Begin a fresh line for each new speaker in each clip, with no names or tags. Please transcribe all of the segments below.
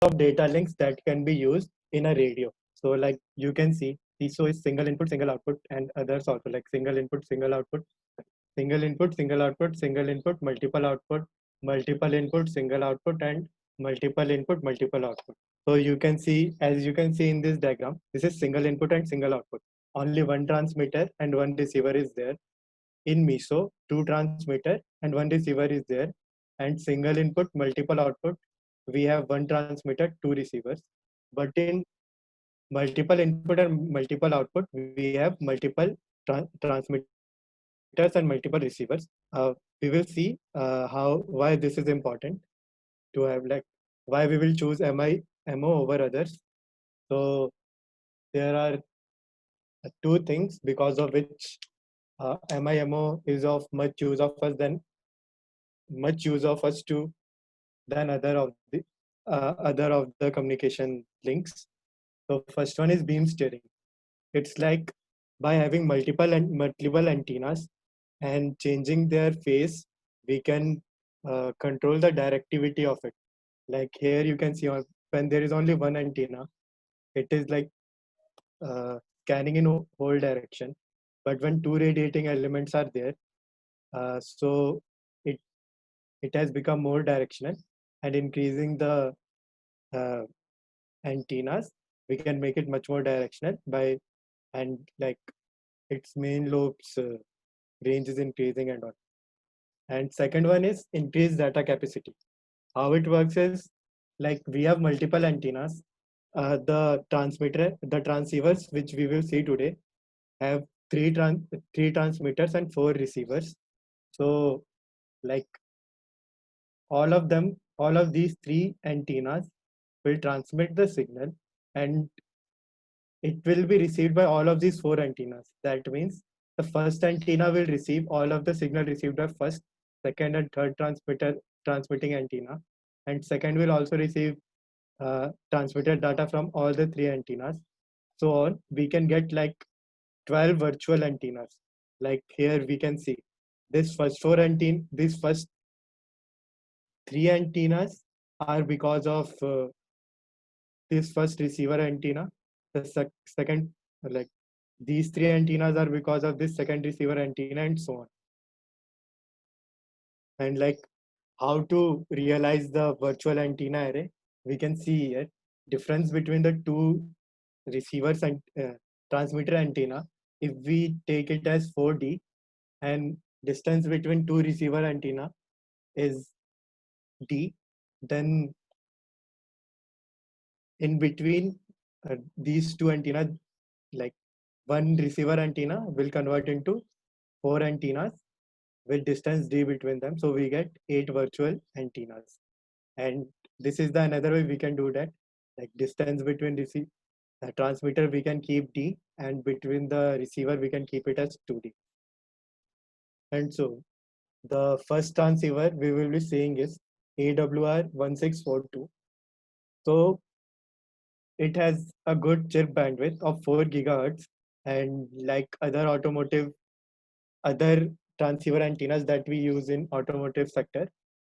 of data links that can be used in a radio. So like you can see, TISO is single input, single output, and others also like single input, single output, single input, single output, single input, multiple input, single output, and multiple input, multiple output. So you can see, as you can see in this diagram, this is single input and single output. Only one transmitter and one receiver is there. In MISO, two transmitter and one receiver is there. And single input, multiple output, we have one transmitter, two receivers. But in multiple input and multiple output, we have multiple transmitters and multiple receivers. We will see why this is important to have, like why we will choose MO over others. So there are two things because of which MIMO is of much use of us to than other of the communication links. So first one is beam steering. It's like by having multiple antennas and changing their phase, we can control the directivity of it. Like here you can see when there is only one antenna, it is like scanning in whole direction. But when two radiating elements are there, so it it has become more directional, and increasing the uh, antennas, we can make it much more directional by, and like its main lobes range is increasing and all. And second one is increased data capacity. How it works is like we have multiple antennas. The transceivers which we will see today have three transmitters and four receivers. So like all of these three antennas will transmit the signal, and it will be received by all of these four antennas. That means the first antenna will receive all of the signal received by first, second, and third transmitting antenna, and second will also receive transmitted data from all the three antennas. So on, we can get like 12 virtual antennas. Like here we can see these first three antennas are because of this first receiver antenna. The second, like these three antennas are because of this second receiver antenna, and so on. And like how to realize the virtual antenna array, we can see here difference between the two receivers and transmitter antenna. If we take it as 4D and distance between two receiver antenna is D, then in between these two antennas, like one receiver antenna will convert into four antennas with distance d between them. So we get 8 virtual antennas. And this is the another way we can do that. Like distance between the transmitter we can keep d, and between the receiver we can keep it as 2d. And so the first transceiver we will be seeing is AWR1642. So it has a good chip bandwidth of 4 gigahertz, and like other transceiver antennas that we use in automotive sector,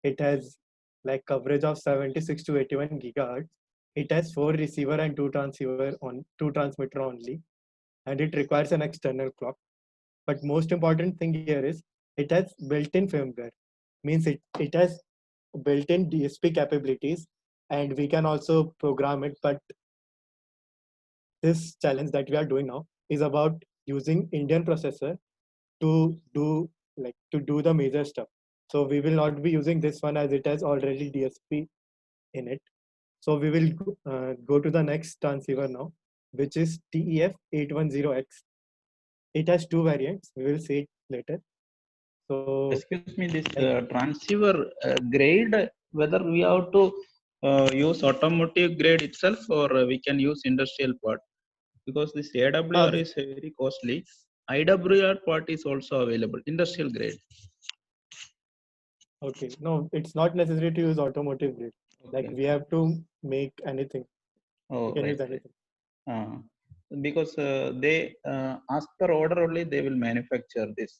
it has like coverage of 76 to 81 gigahertz. It has 4 receiver and two transmitter only, and it requires an external clock. But most important thing here is it has built-in firmware, means it has built-in DSP capabilities, and we can also program it. But this challenge that we are doing now is about using Indian processor to do the major stuff. So we will not be using this one as it has already DSP in it. So we will go to the next transceiver now, which is TEF810X. It has two variants. We will see it later. So
Excuse me, this transceiver grade, whether we have to use automotive grade itself, or we can use industrial part, because this AWR is very costly. IWR part is also available, industrial grade.
okay, no, it's not necessary to use automotive grade.
Okay.
Like we have to make anything.
Oh,
we can
right,
use anything.
Right. Because they ask per order only, they will manufacture this.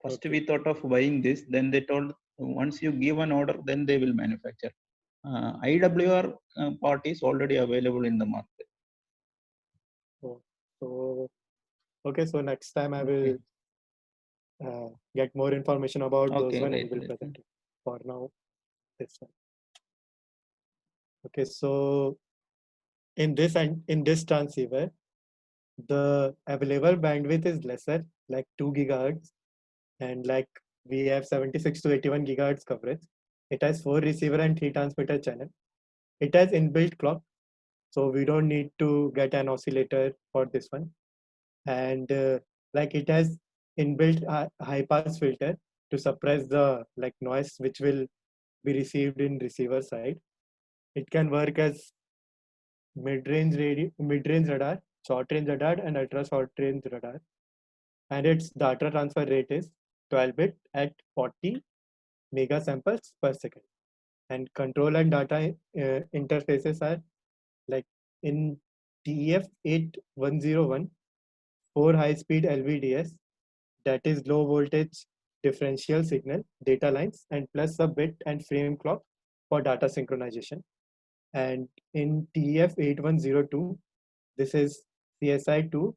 First we thought of buying this, then they told once you give an order, then they will manufacture. IWR part is already available in the market.
So okay, so next time I will
Okay.
get more information about those
Okay,
one and
right,
will
right.
present it. For now, this one. Okay, so in this transceiver, the available bandwidth is lesser, like 2 gigahertz, and like we have 76 to 81 gigahertz coverage. It has 4 receiver and 3 transmitter channel. It has inbuilt clock, so we don't need to get an oscillator for this one. And like it has inbuilt high pass filter to suppress the like noise which will be received in receiver side. It can work as mid-range radar, short-range radar, and ultra-short-range radar. And its data transfer rate is 12 bit at 40 megasamples per second. And control and data interfaces are like in TEF 8101, 4 high-speed LVDS, that is low voltage differential signal data lines, and plus a bit and frame clock for data synchronization. And in TEF 8102, this is CSI2,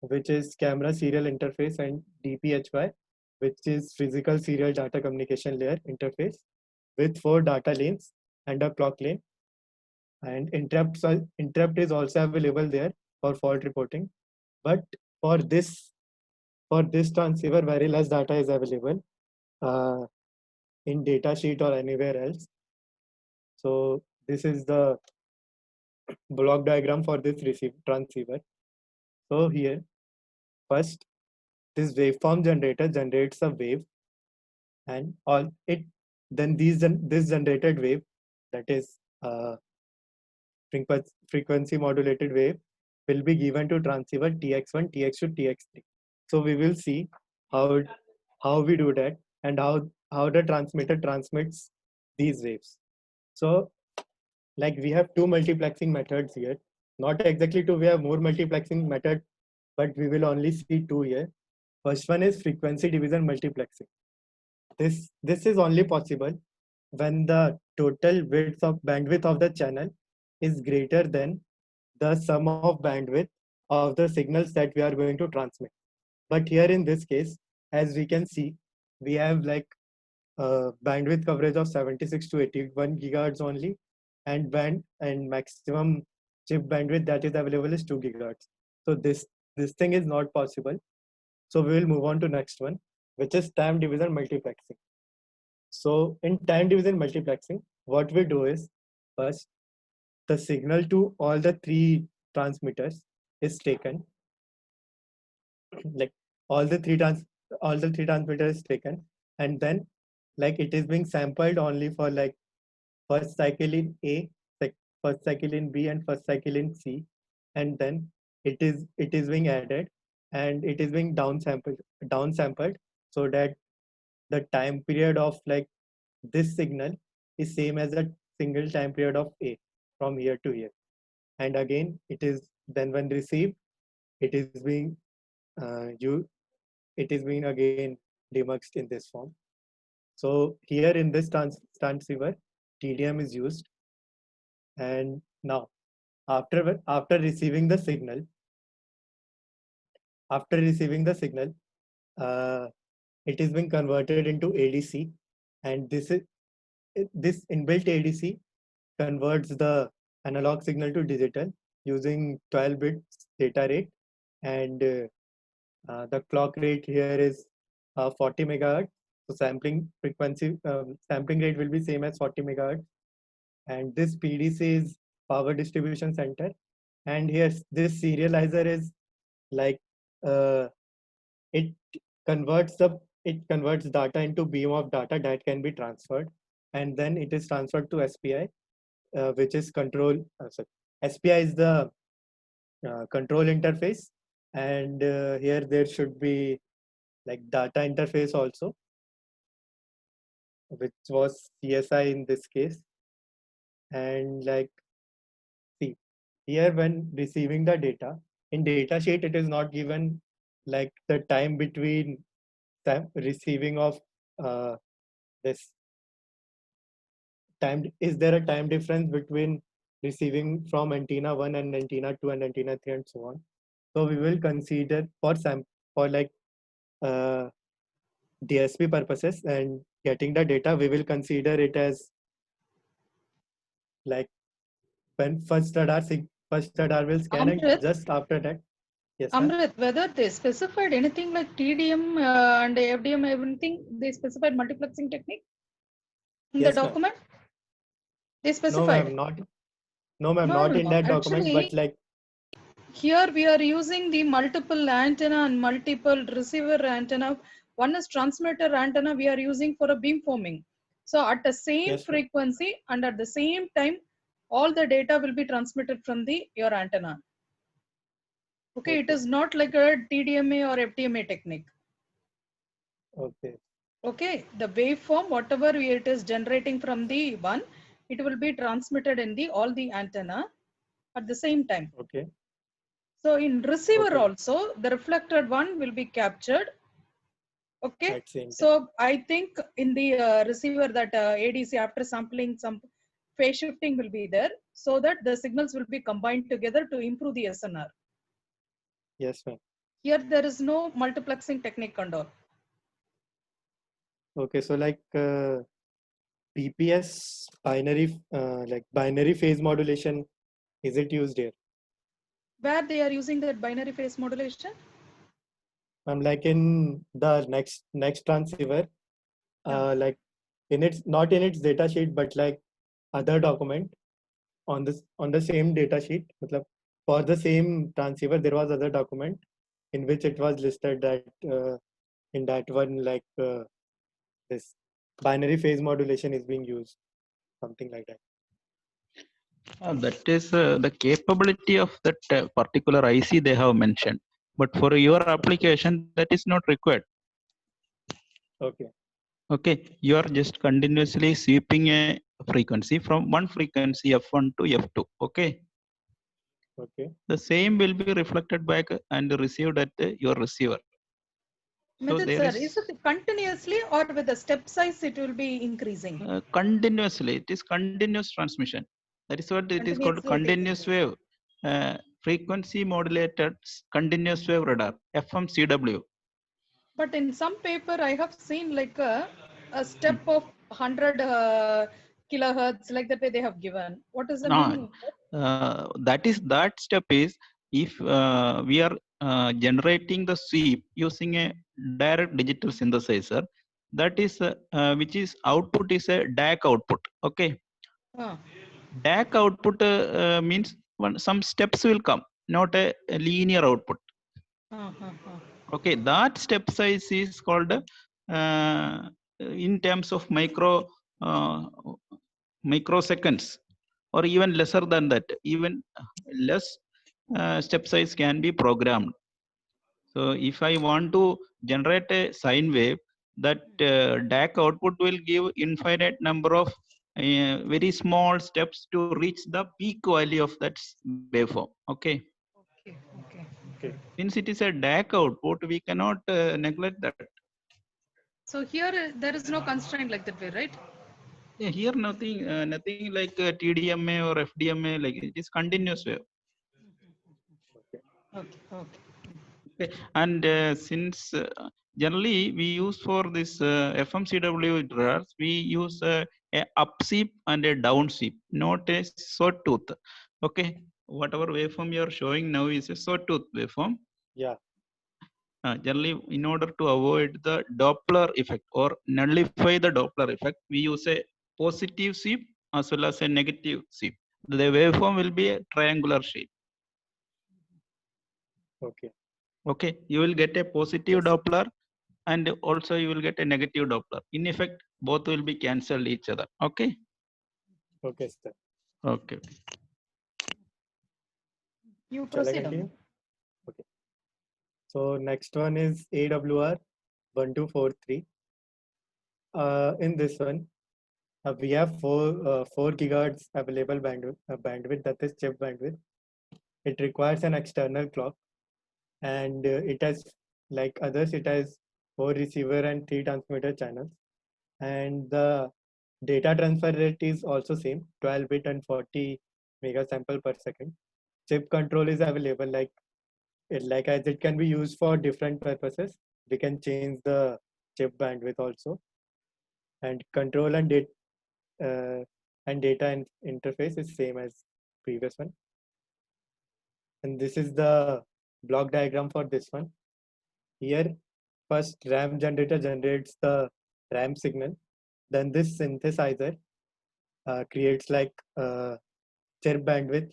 which is camera serial interface, and DPHY, which is physical serial data communication layer interface with 4 data lanes and a clock lane. And interrupt is also available there for fault reporting. But for this transceiver, very less data is available uh, in datasheet or anywhere else. So this is the block diagram for this transceiver. So here, first, this waveform generator generates a wave, and all it then this generated wave, that is frequency modulated wave, will be given to transceiver TX1, TX2, TX3. So we will see how we do that and how the transmitter transmits these waves. So like we have two multiplexing methods here. Not exactly two, we have more multiplexing method, but we will only see two here. First one is frequency division multiplexing. This is only possible when the total bandwidth of the channel is greater than the sum of bandwidth of the signals that we are going to transmit. But here in this case, as we can see, we have like bandwidth coverage of 76 to 81 gigahertz only, and maximum chip bandwidth that is available is 2 gigahertz. So this thing is not possible. So we will move on to next one, which is time division multiplexing. So in time division multiplexing, what we do is first the signal to all the three transmitters is taken, like all the three transmitters is taken, and then like it is being sampled only for like first cycle in A, first cycle in B, and first cycle in C, and then it is being added and it is being downsampled so that the time period of like this signal is same as a single time period of A from here to here. And again, it is then when received, it is being you it is being again demuxed in this form. So here in this transceiver, TDM is used. And now after receiving the signal, after receiving the signal, uh, it is being converted into ADC, and this inbuilt ADC converts the analog signal to digital using 12 bits data rate, and the clock rate here is 40 megahertz. So sampling rate will be same as 40 megahertz. And this PDC is power distribution center. And here this serializer is like uh, it it converts data into beam of data that can be transferred, and then it is transferred to SPI, which is control. Sorry, SPI is the control interface, and here there should be like data interface also, which was CSI in this case. And like see here, when receiving the data in data sheet, it is not given like the time between the receiving of uh, this is there a time difference between receiving from antenna 1 and antenna 2 and antenna 3 and so on. So we will consider for like uh, DSP purposes and getting the data, we will consider it as like when first radar will scan and
Amrit,
just after that. Yes, ma'am.
Amrit, whether they specified anything like TDM and FDM, everything, they specified multiplexing technique in the
Yes, ma'am.
document? They
No,
specified.
ma'am, not no, ma'am,
No,
not
no,
in
no.
that document, but
Actually,
like
here we are using the multiple antenna and multiple receiver antenna. One is transmitter antenna we are using for a beamforming. So at the same
yes, ma'am.
frequency and at the same time, all the data will be transmitted from the your antenna. Okay, it
Okay,
is not like a TDMA or FDMA technique.
okay,
Okay, the waveform, whatever it is generating from the one, it will be transmitted in the all the antenna at the same time.
okay,
So in receiver
okay,
also, the reflected one will be captured. Okay,
at same time.
so I think in the receiver that ADC after sampling some phase shifting will be there so that the signals will be combined together to improve the SNR.
Yes, ma'am.
Here there is no multiplexing technique and all.
Okay, so like BPS binary phase modulation, is it used here?
Where they are using that binary phase modulation?
I'm like in the next transceiver, like in its not in its data sheet, but like other document on the same data sheet. matlab, for the same transceiver, there was other document in which it was listed that in that one this binary phase modulation is being used, something like that.
That is the capability of that particular IC they have mentioned. But for your application, that is not required.
Okay,
Okay, you are just continuously sweeping a frequency from one frequency F1 to F2. Okay,
okay.
the same will be reflected back and received at your receiver. So
Method
there
sir,
is
is it continuously or with the step size it will be increasing?
continuously, it is continuous transmission. That is what it is called,
Continuously it is
continuous
increasing.
wave, frequency modulated continuous wave radar, FMCW.
But in some paper I have seen like a step of 100 kilohertz, like that way they have given. What is the meaning
No,
of that?
that step is if we are generating the sweep using a direct digital synthesizer, that is which is output is a DAC output. Okay,
Ah,
DAC output means some steps will come, not a linear output.
ah, ah, ah.
Okay, that step size is called in terms of uh, microseconds, or even lesser than that. Even less step size can be programmed. So if I want to generate a sine wave, that DAC output will give infinite number of very small steps to reach the peak value of that waveform. Okay.
Okay, okay, okay.
Okay.
Since it is a DAC output, we cannot neglect that.
So here there is no constraint like that way, right?
Yeah, here nothing like TDMA or FDMA, like it is continuous wave.
Okay.
Okay, okay.
Okay. And since generally we use for this FMCW radars, we use a up sweep and a down sweep, not a sawtooth. Okay, whatever waveform you are showing now is a sawtooth waveform.
Yeah.
Generally, in order to avoid the Doppler effect or nullify the Doppler effect, we use a positive sweep as well as a negative sweep. The waveform will be a triangular shape.
Okay.
Okay, you will get a positive
Yes.
Doppler and also you will get a negative Doppler. In effect, both will be cancelled each other. Okay.
Okay, sir.
Okay.
You
Shall I
proceed
continue?
on.
Okay. So next one is AWR 1243. In this one, we have 4 gigahertz available bandwidth, that is chip bandwidth. It requires an external clock, and it has, like others, it has 4 receiver and 3 transmitter channels. And the Data transfer rate is also same, 12-bit and 40 megasample per second. Chip control is available, like as it can be used for different purposes. We can change the chip bandwidth also, and control uh, and data interface is same as previous one. And this is the block diagram for this one. Here, first RAM generator generates the RAM signal. Then this synthesizer creates chirp bandwidth,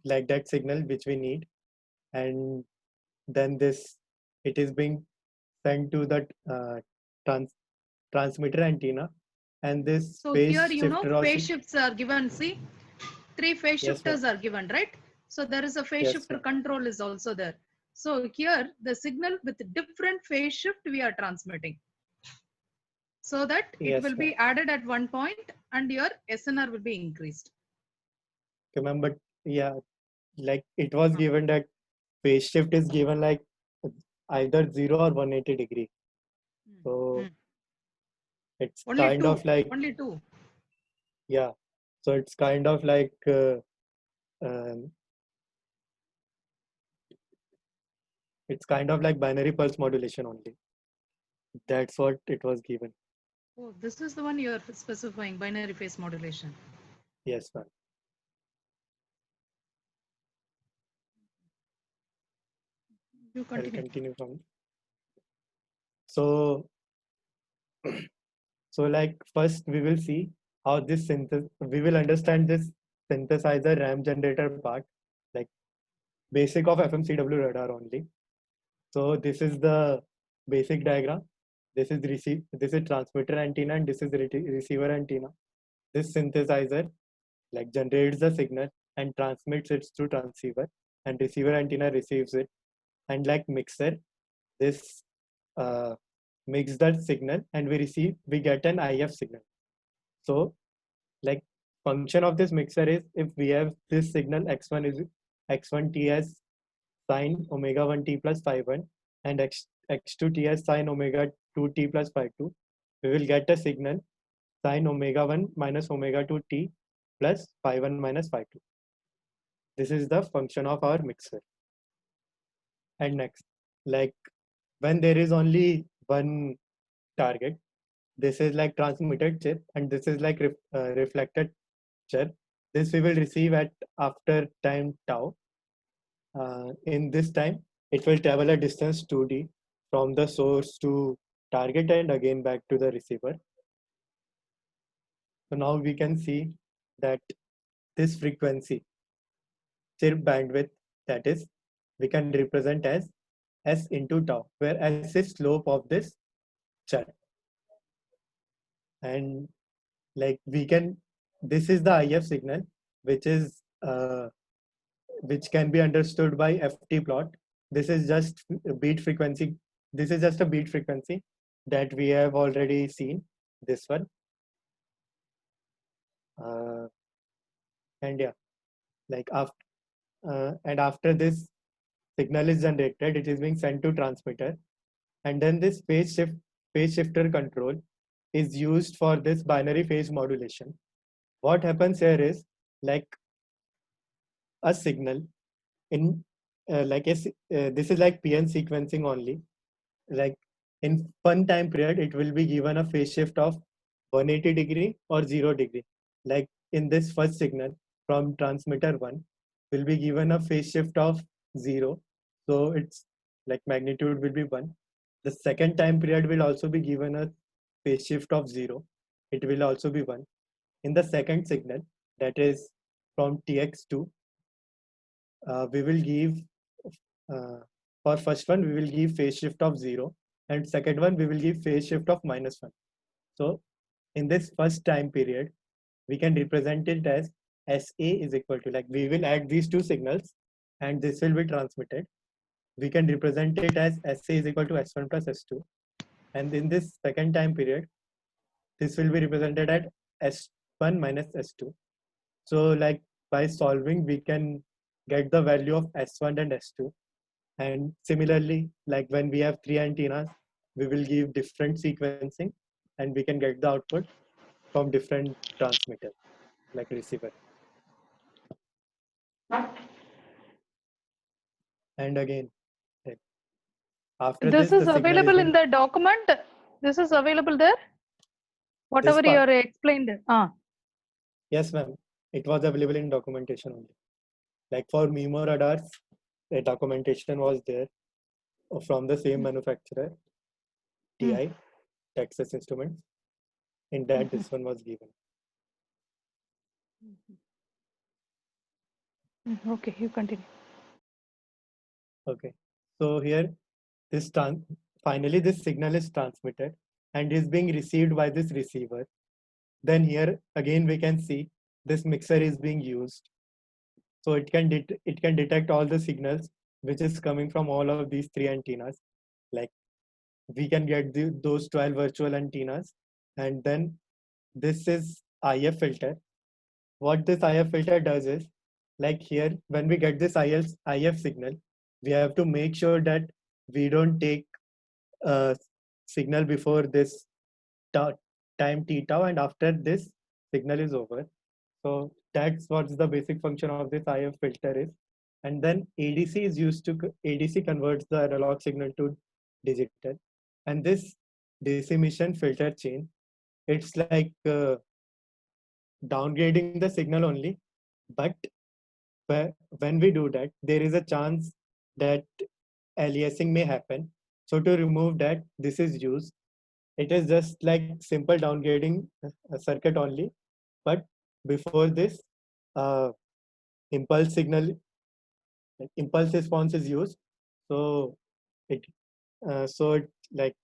like that signal which we need. And then it is being sent to the trans, transmitter antenna. And this
So
phase
here, you know,
shifter also.
phase shifts are given. See, 3 phase
Yes, ma'am.
shifters are given, right? So there is a phase
Yes,
shifter
ma'am.
control is also there. So here the signal with different phase shift we are transmitting, so that it
Yes,
will
ma'am.
be added at one point and your SNR will be increased.
Remember, yeah, like it was given that phase shift is given like either 0 or 180-degree. So it's
Only
kind
two,
of like,
only two.
yeah. So it's kind of like um, it's kind of like binary pulse modulation only. That's what it was given.
Oh, this is the one you are specifying, binary phase modulation.
Yes, ma'am.
You
I'll
continue.
continue from. So, so like first we will see how this we will understand this synthesizer RAM generator part, like basic of FMCW radar only. So this is the basic diagram. This is transmitter antenna and this is receiver antenna. This synthesizer like generates the signal and transmits it through transceiver, and receiver antenna receives it. And like mixer, this uh, mix that signal and we get an IF signal. So like function of this mixer is, if we have this signal x1 is x1 t as sine omega 1 t plus phi 1 and x2 t as sine omega 2 t plus phi 2, we will get a signal sine omega 1 minus omega 2 t plus phi 1 minus phi 2. This is the function of our mixer. And next, like when there is only one target, this is like transmitted chip and this is like reflected chip. This we will receive at after time tau. In this time, it will travel a distance 2d from the source to target and again back to the receiver. So now we can see that this frequency, chirp bandwidth, that is, we can represent as S into tau, where S is slope of this chirp. And like this is the IF signal, which is which can be understood by FT plot. This is just a beat frequency. This is just a beat frequency that we have already seen. This one, and yeah, like after this signal is generated, it is being sent to transmitter, and then this phase shifter control is used for this binary phase modulation. What happens here is like a signal in this is like PN sequencing only. Like in one time period, it will be given a phase shift of 180-degree or 0-degree. Like in this first signal from transmitter 1 will be given a phase shift of 0. So it's like magnitude will be 1. The second time period will also be given a phase shift of 0. It will also be 1. In the second signal, that is from TX2, we will give uh, for first one we will give phase shift of 0, and second one we will give phase shift of -1. So in this first time period we can represent it as SA is equal to, like we will add these two signals and this will be transmitted. We can represent it as SA is equal to S1 plus S2, and in this second time period this will be represented at S1 minus S2. So like by solving we can get the value of S1 and S2. And similarly, like when we have three antennas, we will give different sequencing and we can get the output. from different transmitters, like receiver. And again, like, after
This
this,
is
the signal is
available in
being,
the document. This is available there. Whatever you
part.
are explained.
Yes, ma'am. It was available in documentation only. Like for MIMO radars, the documentation was there from the same manufacturer, TI, Texas Instruments. In that, this one was given.
Okay, you continue.
Okay. So here, finally, this signal is transmitted and is being received by this receiver. Then here again we can see this mixer is being used. So it can detect all the signals which is coming from all of these three antennas. Like we can get those 12 virtual antennas, and then this is IF filter. What this IF filter does is, like here, when we get this IF signal, we have to make sure that we don't take a signal before this time t tau, and after this signal is over. So that's what's the basic function of this IF filter is. And then ADC is used to, ADC converts the analog signal to digital. And this DC emission filter chain, it's like downgrading the signal only. But when we do that, there is a chance that aliasing may happen. So to remove that, this is used. It is just like simple downgrading circuit only. But before this, uh, impulse signal, impulse response is used. So it, like,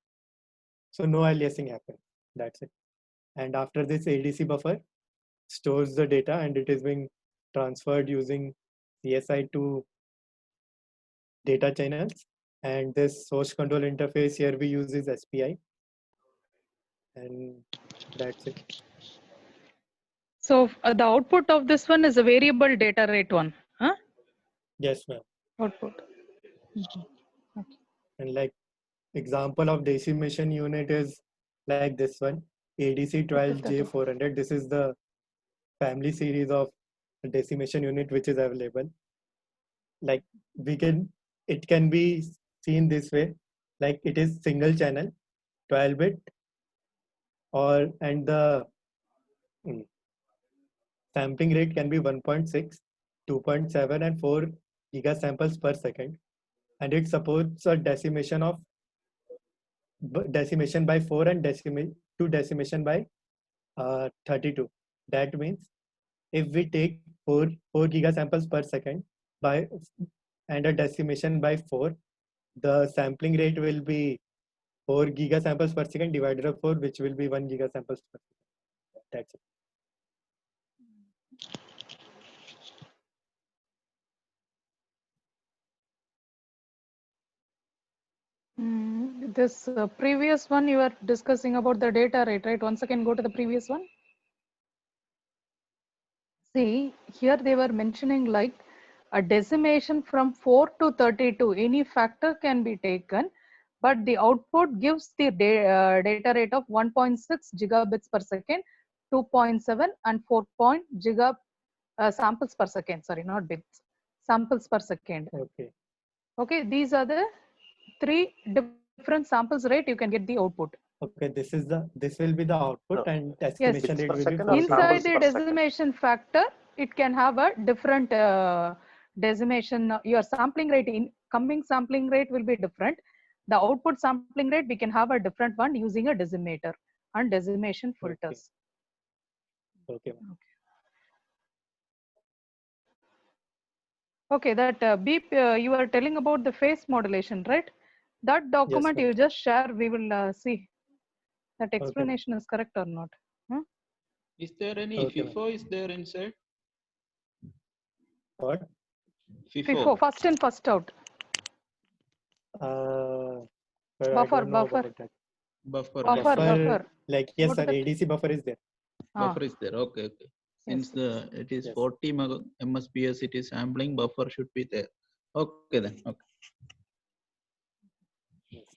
so no aliasing happens. That's it. And after this, ADC buffer stores the data and it is being transferred using CSI to data channels. And this source control interface here we use is SPI. And that's it.
So the output of this one is a variable data rate one. Huh?
Yes, ma'am.
Output.
And like example of decimation unit is like this one, ADC 12J400. This is the family series of decimation unit which is available. Like it can be seen this way, like it is single channel, 12-bit, and the sampling rate can be 1.6, 2.7, and 4 gigasamples per second. And it supports a decimation by 4 and decimation by 32. That means if we take 4 gigasamples per second by and a decimation by 4, the sampling rate will be 4 gigasamples per second divided by 4, which will be 1 gigasamples per second. That's it.
This previous one you were discussing about the data rate, right? Once again, go to the previous one. See, here they were mentioning like a decimation from 4 to 32. Any factor can be taken, but the output gives the data rate of 1.6 gigabits per second, 2.7 and 4 giga samples per second. Sorry, not bits, samples per second.
Okay.
Okay, these are the 3 different samples rate you can get the output.
Okay, this will be the output, and
Yes.
estimation rate will be 4
Inside the
gigabytes.
decimation factor, it can have a different decimation. Your sampling rate, incoming sampling rate will be different. The output sampling rate, we can have a different one using a decimator and decimation filters.
Okay.
Okay, that beep you are telling about the phase modulation, right? That document
Yes,
you just share, we will see that
okay.
explanation is correct or not.
Is there any
Okay,
FIFO is there inside?
What?
FIFO, first in, first out.
But I
Buffer,
don't know
buffer.
about that.
Buffer.
Like, yes,
Go to
sir,
the-
ADC buffer is there.
Buffer is there. Okay. Since
Yes.
it is
Yes.
40 MSPS, it is sampling, buffer should be there. Okay then. Okay.
Yes.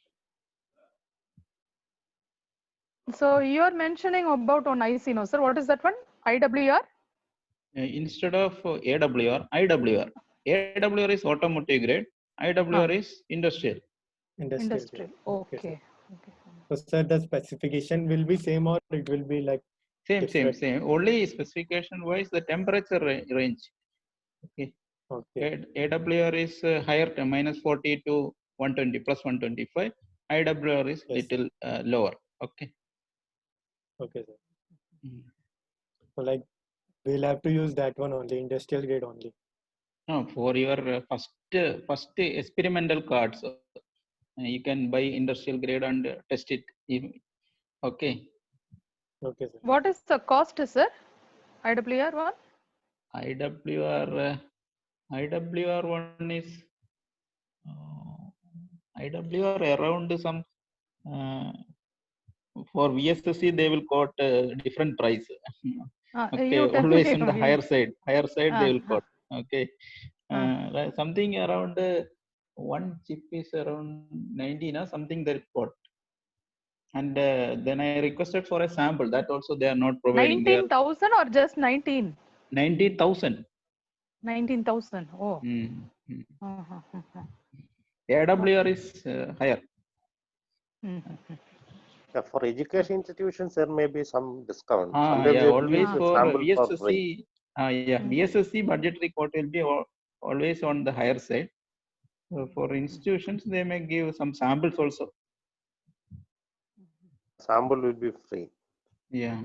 So you are mentioning about on IC, no, sir? What is that one? IWR?
Instead of AWR, IWR. AWR is automotive grade. IWR is industrial.
Industrial.
Industrial.
Okay, sir.
Okay. Okay.
So, sir, the specification will be same or it will be like different?
Same. Only specification wise, the temperature range. Okay.
Okay.
AWR is higher, -40 to 120 plus 125. IWR is
Yes.
little lower. Okay.
Okay, sir.
Mm.
So, like, we'll have to use that one only, industrial grade only.
No, for your first experimental cards, you can buy industrial grade and test it. Okay.
Okay, sir.
What is the cost, sir? IWR one?
IWR one is IWR around some for VSSC they will quote different price. Okay,
You tell
always
me.
on the higher side they will quote. Okay, like something around one chip is around 19 or something they quote. And then I requested for a sample. That also they are not providing.
19,000 or just 19?
19,000.
19,000. Oh.
AWR is higher.
Yeah, for education institutions, there may be some discount.
Yeah, always for VSSC. VSSC budgetary quote will be always on the higher side. So for institutions, they may give some samples also.
Sample will be free.
Yeah.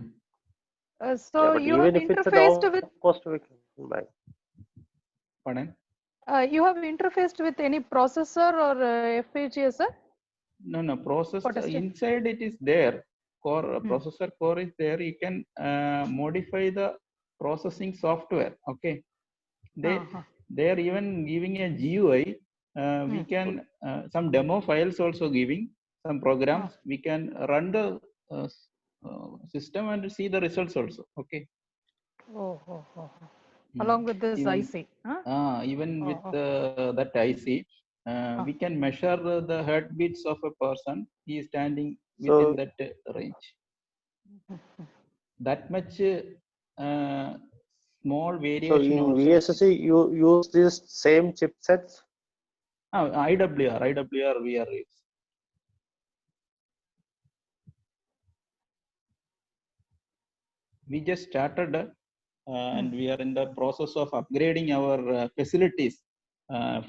So you have interfaced with.
Cost we can buy.
Pardon?
You have interfaced with any processor or FPGA, sir?
No. Processor inside it is there. Core processor core is there. You can modify the processing software. Okay. They are even giving a GUI. We can some demo files also giving some programs. We can run the system and see the results also. Okay.
Along with this
even,
IC.
Even with that IC, we can measure the heartbeats of a person. He is standing within that range. That much small variation.
So in VSSC, you use these same chipsets?
IWR we are using. We just started and we are in the process of upgrading our facilities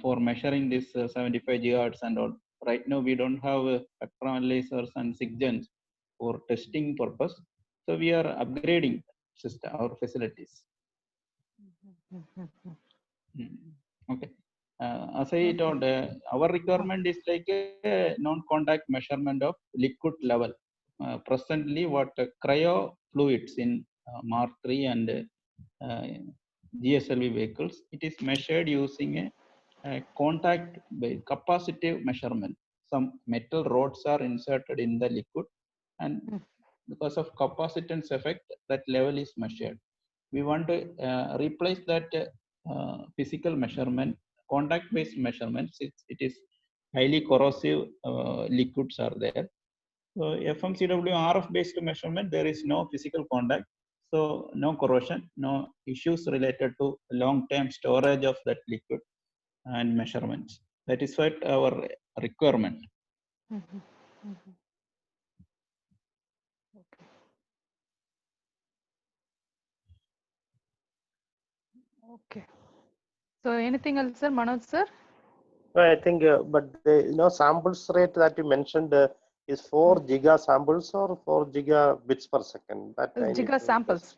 for measuring this 75 gigahertz and all. Right now we don't have spectrum analyzers and SIGGENs for testing purpose. So we are upgrading our facilities. Okay. As I told, our requirement is like a non-contact measurement of liquid level. Presently, what cryo fluids in Mark III and GSLV vehicles, it is measured using a contact capacitive measurement. Some metal rods are inserted in the liquid, and because of capacitance effect, that level is measured. We want to replace that physical measurement, contact-based measurements. It is highly corrosive liquids are there. So FMCW RF-based measurement, there is no physical contact. So no corrosion, no issues related to long-term storage of that liquid and measurements. That is what our requirement.
Okay. So anything else, sir, Manoj sir?
No, I think, but the samples rate that you mentioned is 4 giga samples or 4 gigabits per second. That
giga samples.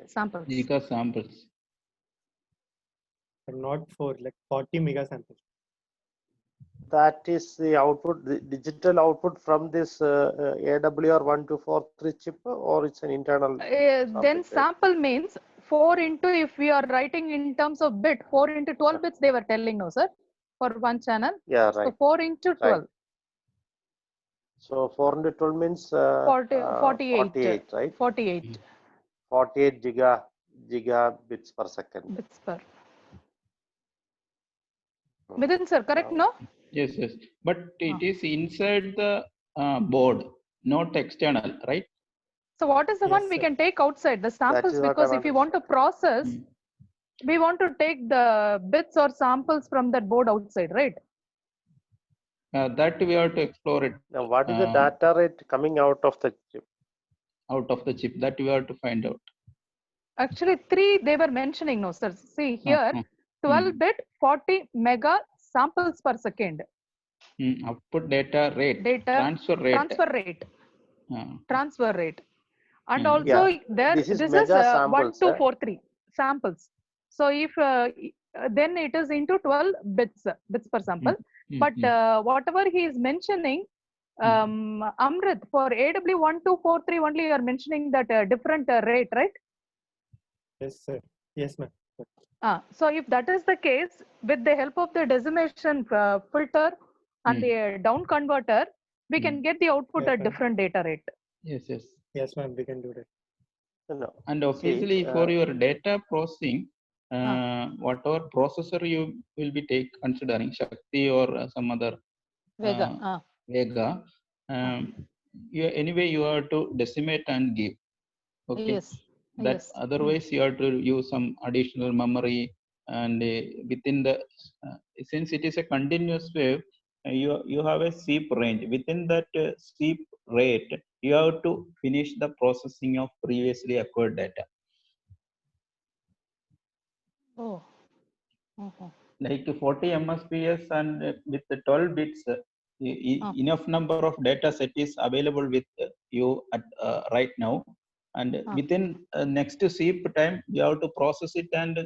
Giga samples.
And not for like 40 mega samples.
That is the output, the digital output from this AWR1243 chip, or it's an internal?
Then sample means 4 into, if we are writing in terms of bit, 4 into 12 bits they were telling, no sir, for one channel.
Yeah, right.
So 4 into 12.
Right. So 4 into 12 means
48,
right?
48.
48 gigabits per second.
Bits per. Mithun sir, correct, no?
Yes. But it is inside the board, not external, right?
So what is the
Yes,
one we
sir.
can take outside the samples?
is what
Because
I
if you
want
want to process,
Mm.
we want to take the bits or samples from that board outside, right?
That we have to explore it
Now, what is the
uh,
data rate coming out of the chip?
out of the chip. That we have to find out.
Actually, 3 they were mentioning, no, sir. See here,
Mm.
12 bit, 40 mega samples per second.
Output data rate,
Data
transfer rate.
transfer rate. And
Mm.
also
Yeah,
there,
this
this
is
is
mega
1,
samples.
2, 4, 3 samples. So if then it is into 12 bits per sample. But whatever he is mentioning, Amrit, for AW1243 only you are mentioning that different rate, right?
Yes, sir. Yes, ma'am.
So if that is the case, with the help of the decimation filter and the down converter, we can get the output
Yes,
at
ma'am.
different data rate.
Yes, yes.
Yes, ma'am. We can do that.
No.
And obviously,
See,
for your data processing, whatever processor you will be considering, Shakti or some other
Vega.
Vega, anyway you have to decimate and give. Okay.
Yes.
That
Yes.
otherwise you have to use some additional memory, and within the since it is a continuous wave, you have a sweep range. Within that sweep rate, you have to finish the processing of previously acquired data.
Oh. Uh-huh.
Like 40 MSPS and with the 12 bits, enough number of data set is available with you at right now. And within next sweep time, you have to process it and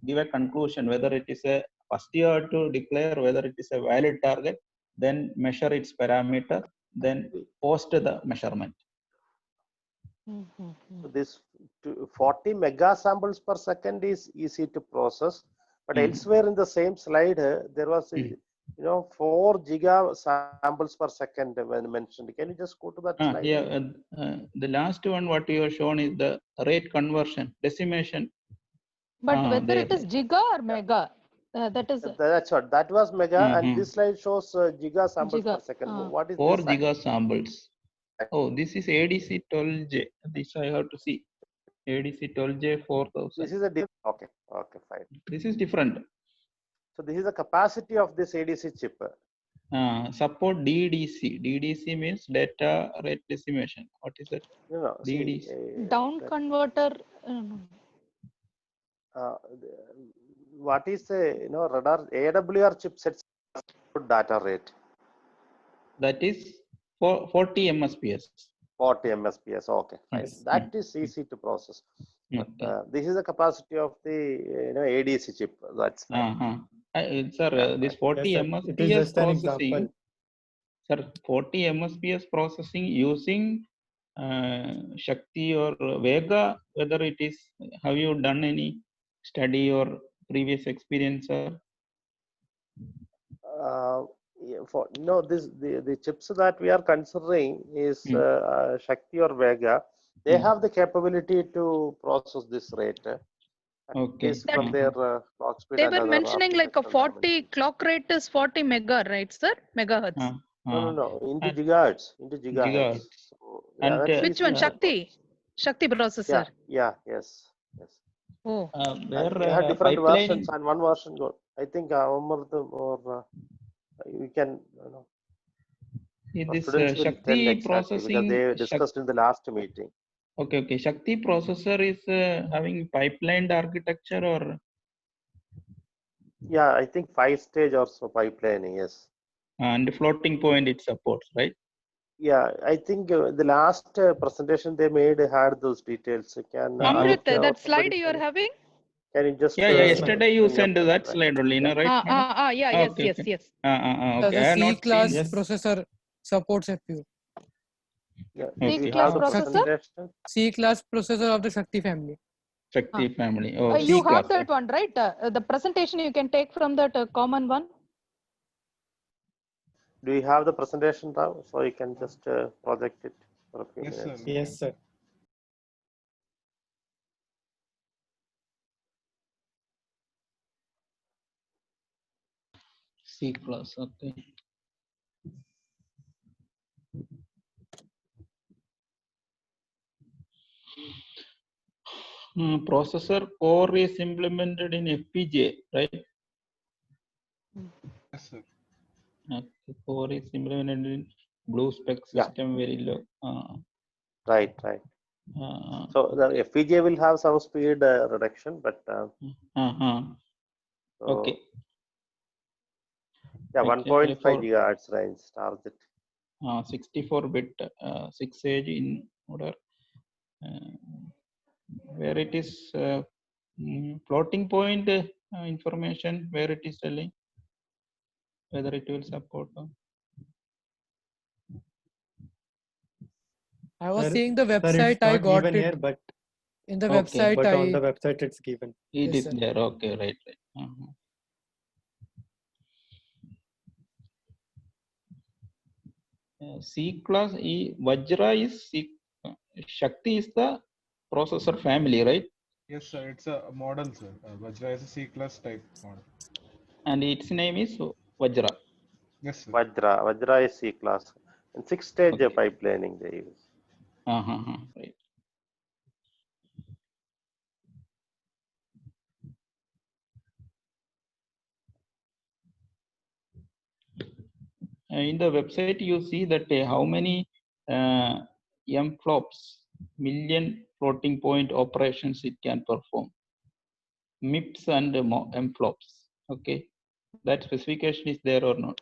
give a conclusion whether it is a first you have to declare whether it is a valid target, then measure its parameter, then post the measurement.
So this 40 mega samples per second is easy to process, but elsewhere in the same slide there was 4 giga samples per second when mentioned. Can you just go to that slide?
Yeah, the last one what you have shown is the rate conversion decimation.
But whether it is giga or mega, that is
that's what that was mega, and this slide shows giga samples per second. What is
4
this?
giga samples. Oh, this is ADC 12J. This I have to see. ADC 12J 4000.
This is a different. Okay, fine.
This is different.
So this is the capacity of this ADC chip.
Support DDC. DDC means data rate decimation. What is that?
No,
DDC.
down converter.
What is the radar AWR chipsets data rate?
That is for 40 MSPS.
40 MSPS. Okay, fine.
Yes.
That is easy to process. But, this is the capacity of the ADC chip. That's fine.
Sir, this 40
Yes,
MSPS
it is just an
processing.
example.
Sir, 40 MSPS processing using Shakti or Vega, whether it is, have you done any study or previous experience, sir?
The chips that we are considering is Shakti or Vega. They have the capability to process this rate.
Okay.
From their clock speed.
They were mentioning like a 40 clock rate is 40 mega, right, sir? Megahertz.
No, into gigahertz. So,
and
which one? Shakti processor.
Yes.
Oh.
They have different versions, and one version good. I think we can.
This
Students will
Shakti
tell exactly
processing.
because they discussed in the last meeting.
Okay. Shakti processor is having pipelined architecture or?
Yeah, I think 5-stage or so pipelining. Yes.
And floating point it supports, right?
Yeah, I think the last presentation they made had those details.
Amrit, that slide you are having?
Can you just?
Yesterday you sent that slide only, no, right?
Yes.
Okay.
The C-class processor supports FPU.
Yeah.
C-class processor?
C-class processor of the Shakti family.
Shakti family.
You have that one, right? The presentation you can take from that common one.
Do you have the presentation now? So you can just project it for a few minutes.
Sir. Yes, sir.
C-class, okay. Processor core is implemented in FPGA, right?
Yes, sir.
Core is implemented in blue spec system, very low.
Right. So the FPGA will have some speed reduction, but
okay.
Yeah, 1.5 gigahertz range target.
64-bit 6 edge in order. Where it is floating point information, where it is telling whether it will support.
I was seeing the website. I got it
here, but
in the website.
But on the website it's given.
It is there. Okay, right. C class Vajra is Shakti is the processor family, right?
Yes, sir. It's a model, sir. Vajra is a C class type model.
And its name is Vajra.
Yes, sir.
Vajra is C class. And 6-stage pipelining they use.
Right. In the website, you see that how many MFLOPS, million floating point operations it can perform. MIPS and MFLOPS. Okay, that specification is there or not?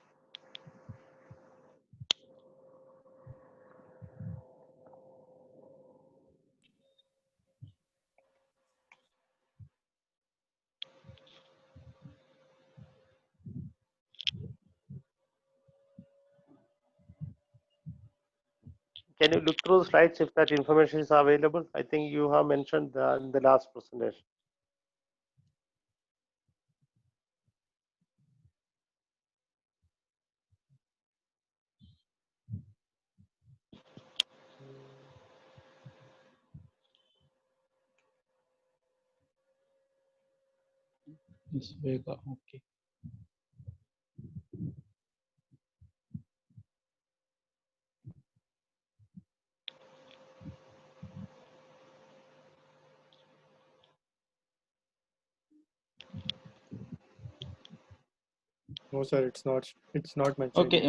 Can you look through the slides if that information is available? I think you have mentioned in the last presentation.
Yes, Vega. Okay.
No, sir, it's not mentioned.
Okay.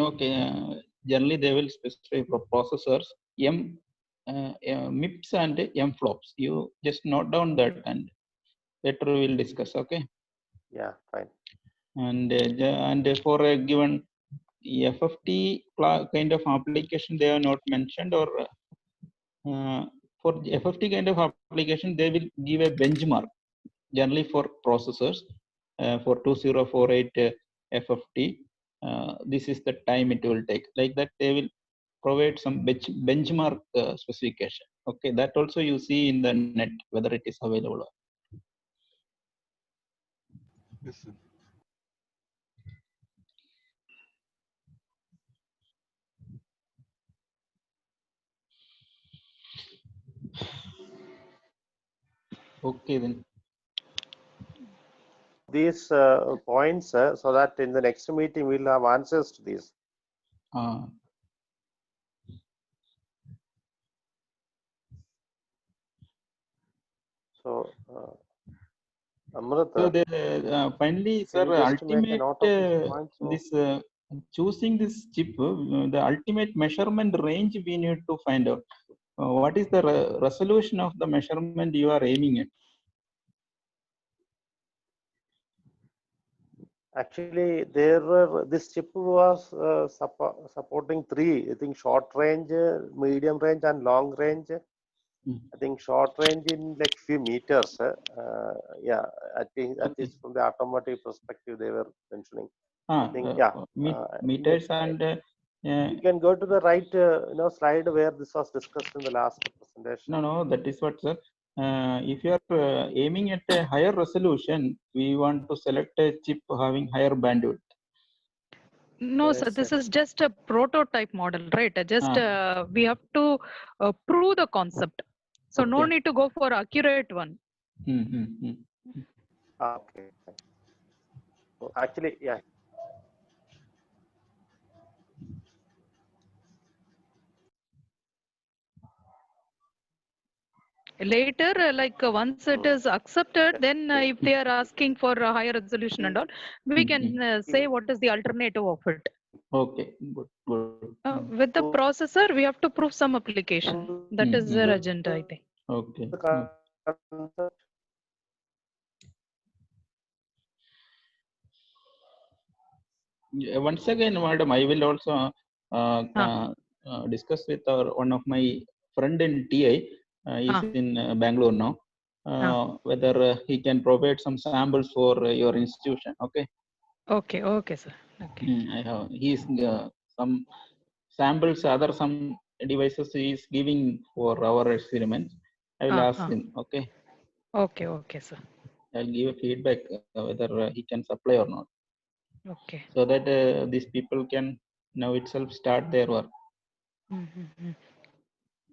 Generally, they will specify for processors MIPS and MFLOPS. You just note down that, and later we will discuss. Okay.
Yeah, fine.
And for a given FFT kind of application, they are not mentioned, or for FFT kind of application, they will give a benchmark. Generally for processors, for 2048 FFT, this is the time it will take. Like that, they will provide some benchmark specification. Okay, that also you see in the net whether it is available.
Yes, sir.
Okay, then.
These points so that in the next meeting we'll have answers to these. So, Amrit,
so finally, sir, ultimate this choosing this chip, the ultimate measurement range we need to find out. What is the resolution of the measurement you are aiming at?
Actually, this chip was supporting 3. I think short range, medium range, and long range. I think short range in like few meters. Yeah, I think that is from the automotive perspective they were mentioning. I think
meters and
you can go to the right slide where this was discussed in the last presentation.
No, that is what, sir. If you are aiming at a higher resolution, we want to select a chip having higher bandwidth.
No, sir, this is just a prototype model, right? We have to prove the concept. So no need to go for accurate one.
Okay. So actually, yeah.
later, once it is accepted, then if they are asking for a higher resolution and all, we can say what is the alternative of it.
Okay, good, good.
With the processor, we have to prove some application. That is their agenda, I think.
Okay. Once again, madam, I will also discuss with one of my friend in TI. He's in Bangalore now. Whether he can provide some samples for your institution. Okay.
Okay. Okay, sir. Okay.
I have. He's some samples. Some devices he is giving for our experiments. I will ask him. Okay.
Okay. Okay, sir.
I'll give a feedback whether he can supply or not.
Okay.
So that these people can now itself start their work.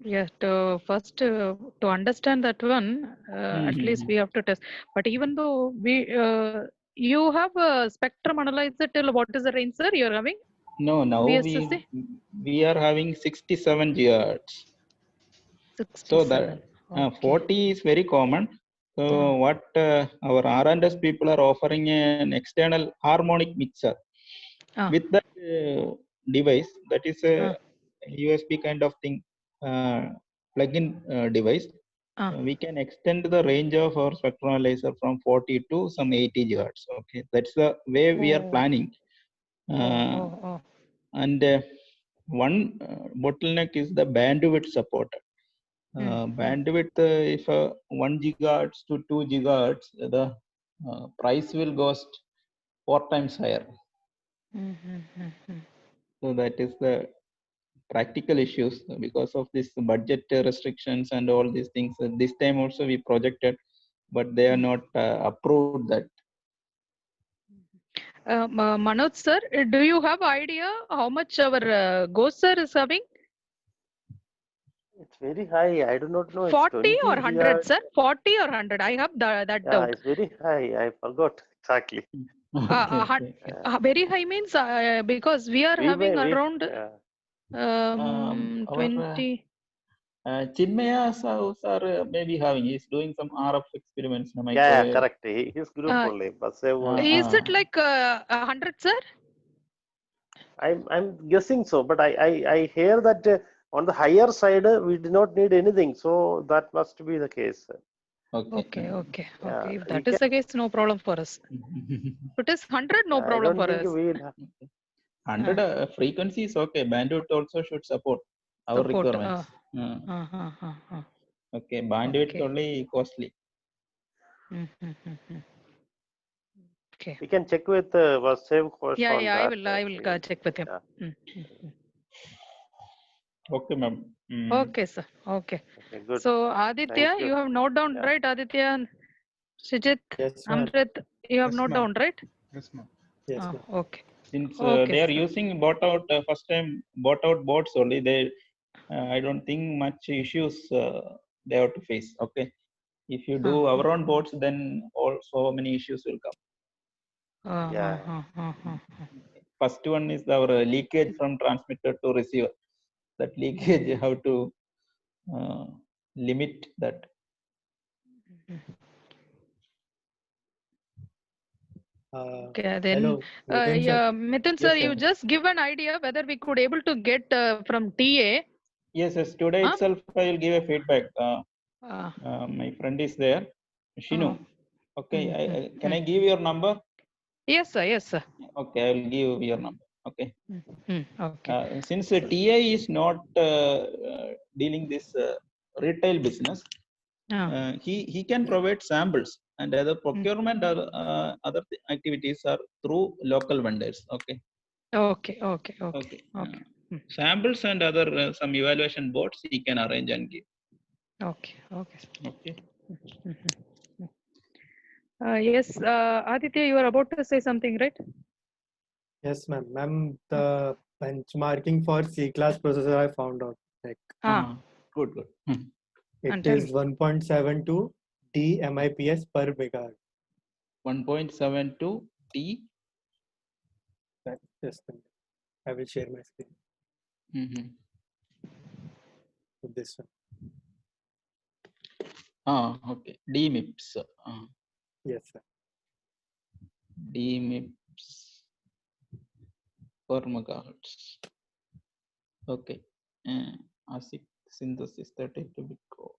Yeah, first to understand that one, at least we have to test. But even though you have a spectrum analyzer till what is the range, sir? You're having?
No, now
BSSC?
we are having 67 gigahertz.
67.
So that 40 is very common. So what our R&S people are offering an external harmonic mixer with that device. That is a USB kind of thing, plug-in device. We can extend the range of our spectrum analyzer from 40 to some 80 gigahertz. Okay, that's the way we are planning. And one bottleneck is the bandwidth support. Bandwidth, if 1 gigahertz to 2 gigahertz, the price will go 4 times higher. So that is the practical issues because of this budget restrictions and all these things. This time also we projected, but they are not approved that.
Manoj sir, do you have idea how much our Ghost sir is having?
It's very high. I do not know.
40
it's
or 100, sir? 40 or 100? I have that doubt.
It's very high. I forgot exactly.
Very high means because we are having around 20.
Chinmaya sir may be having. He's doing some RF experiments.
Correct. His group only.
Is it like 100, sir?
I'm guessing so, but I hear that on the higher side we do not need anything, so that must be the case.
Okay. If that is the case, no problem for us. If it is 100, no problem for us.
100 frequency is okay. Bandwidth also should support our requirements. Okay, bandwidth only costly.
Okay.
We can check with Vasev Ghosh.
I will check with him.
Okay, ma'am.
Okay, sir. Okay.
Good.
So Aditya, you have note down, right? Aditya, Shijit, Amrit, you have note down, right?
Yes, ma'am.
Yes, ma'am.
Okay.
Since they are using bought out first time bought out bots only, they I don't think much issues they have to face. Okay, if you do our own bots, then so many issues will come. First one is our leakage from transmitter to receiver. That leakage, how to limit that.
Okay, then
hello,
Mithun sir, you just give an idea whether we could able to get from TA.
Yes, today itself I will give a feedback. My friend is there, Shinu. Okay, can I give your number?
Yes, sir.
Okay, I will give your number. Okay.
Okay.
Since TA is not dealing this retail business, he can provide samples, and other procurement or other activities are through local vendors. Okay.
Okay.
Samples and other some evaluation boards he can arrange and give.
Okay.
Okay.
Yes, Aditya, you are about to say something, right?
Yes, ma'am. Ma'am, the benchmarking for C-class processor I found out.
Good.
It is 1.72 T MIPS per megahertz.
1.72 T.
Just I will share my screen. With this one.
Okay. DMIPS.
Yes, sir.
DMIPS per megahertz. Okay. ASIC synthesis 32-bit core.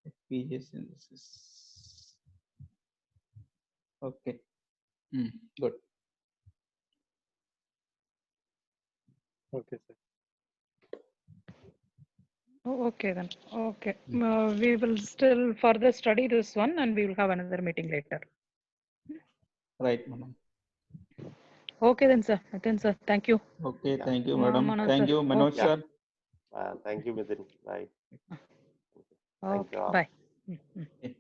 FPGA synthesis. Okay. Good.
Okay, sir.
Oh, okay then. Okay. We will still further study this one and we will have another meeting later.
Right, madam.
Okay then, sir. Then, sir, thank you.
Okay,
Yeah.
thank you, madam.
Manoj
Thank
sir.
you, Manoj
Okay.
sir.
Thank you, Midin. Bye. Thank
Okay.
you all.
Bye.
Okay.